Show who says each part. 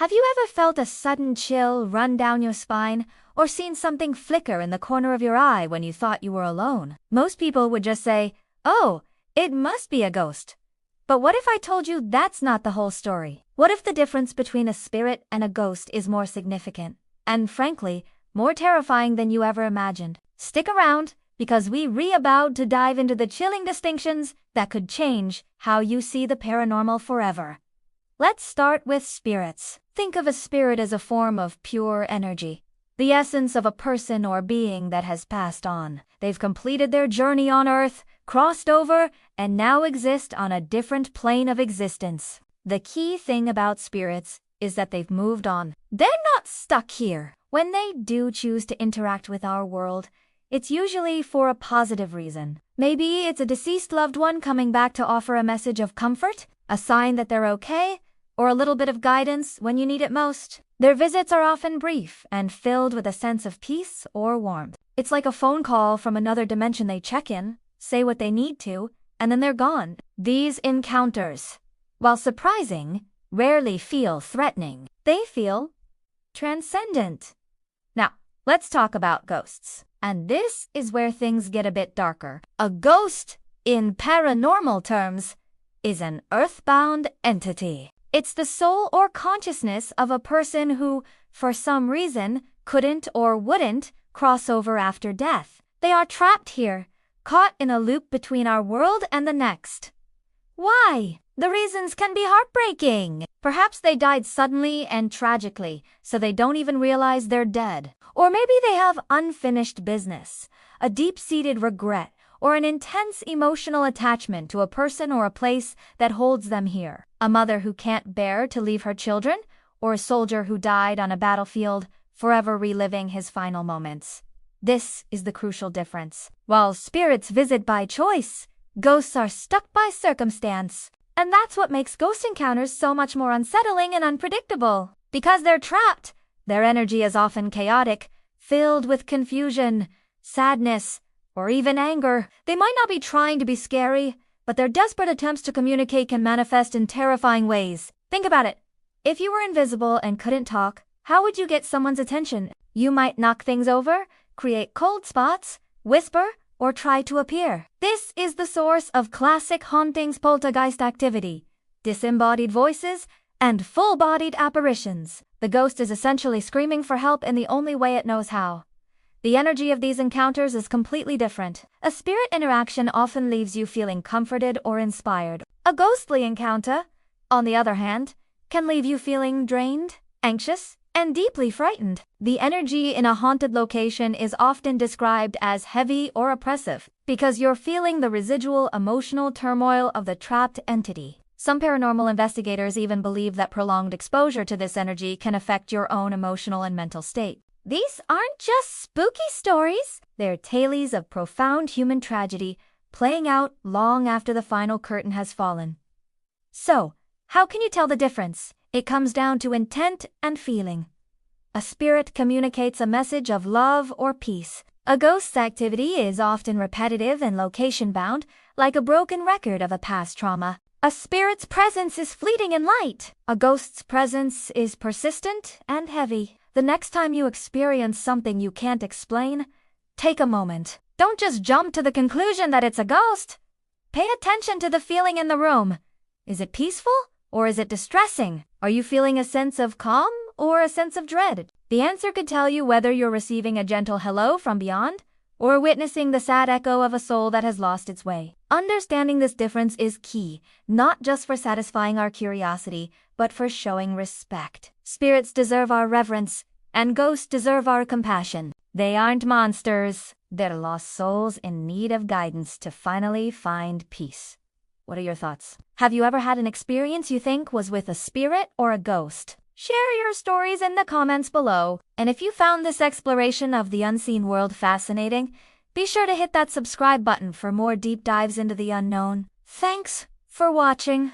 Speaker 1: Have you ever felt a sudden chill run down your spine, or seen something flicker in the corner of your eye when you thought you were alone? Most people would just say, "Oh, it must be a ghost." But what if I told you that's not the whole story? What if the difference between a spirit and a ghost is more significant, and frankly, more terrifying than you ever imagined? Stick around, because we about to dive into the chilling distinctions that could change how you see the paranormal forever. Let's start with spirits. Think of a spirit as a form of pure energy, the essence of a person or being that has passed on. They've completed their journey on Earth, crossed over, and now exist on a different plane of existence. The key thing about spirits is that they've moved on. They're not stuck here. When they do choose to interact with our world, it's usually for a positive reason. Maybe it's a deceased loved one coming back to offer a message of comfort, a sign that they're okay, or a little bit of guidance when you need it most. Their visits are often brief and filled with a sense of peace or warmth. It's like a phone call from another dimension. They check in, say what they need to, and then they're gone. These encounters, while surprising, rarely feel threatening. They feel transcendent. Now, let's talk about ghosts. And this is where things get a bit darker. A ghost, in paranormal terms, is an earthbound entity. It's the soul or consciousness of a person who, for some reason, couldn't or wouldn't cross over after death. They are trapped here, caught in a loop between our world and the next. Why? The reasons can be heartbreaking. Perhaps they died suddenly and tragically, so they don't even realize they're dead. Or maybe they have unfinished business, a deep-seated regret, or an intense emotional attachment to a person or a place that holds them here. A mother who can't bear to leave her children, or a soldier who died on a battlefield, forever reliving his final moments. This is the crucial difference. While spirits visit by choice, ghosts are stuck by circumstance. And that's what makes ghost encounters so much more unsettling and unpredictable. Because they're trapped, their energy is often chaotic, filled with confusion, sadness, or even anger. They might not be trying to be scary, but their desperate attempts to communicate can manifest in terrifying ways. Think about it. If you were invisible and couldn't talk, how would you get someone's attention? You might knock things over, create cold spots, whisper, or try to appear. This is the source of classic hauntings, poltergeist activity, disembodied voices, and full-bodied apparitions. The ghost is essentially screaming for help in the only way it knows how. The energy of these encounters is completely different. A spirit interaction often leaves you feeling comforted or inspired. A ghostly encounter, on the other hand, can leave you feeling drained, anxious, and deeply frightened. The energy in a haunted location is often described as heavy or oppressive because you're feeling the residual emotional turmoil of the trapped entity. Some paranormal investigators even believe that prolonged exposure to this energy can affect your own emotional and mental state. These aren't just spooky stories, they're tales of profound human tragedy playing out long after the final curtain has fallen. So, how can you tell the difference? It comes down to intent and feeling. A spirit communicates a message of love or peace. A ghost's activity is often repetitive and location-bound, like a broken record of a past trauma. A spirit's presence is fleeting and light. A ghost's presence is persistent and heavy. The next time you experience something you can't explain, take a moment. Don't just jump to the conclusion that it's a ghost. Pay attention to the feeling in the room. Is it peaceful or is it distressing? Are you feeling a sense of calm or a sense of dread? The answer could tell you whether you're receiving a gentle hello from beyond or witnessing the sad echo of a soul that has lost its way. Understanding this difference is key, not just for satisfying our curiosity, but for showing respect. Spirits deserve our reverence, and ghosts deserve our compassion. They aren't monsters. They're lost souls in need of guidance to finally find peace. What are your thoughts? Have you ever had an experience you think was with a spirit or a ghost? Share your stories in the comments below. And if you found this exploration of the unseen world fascinating, be sure to hit that subscribe button for more deep dives into the unknown. Thanks for watching.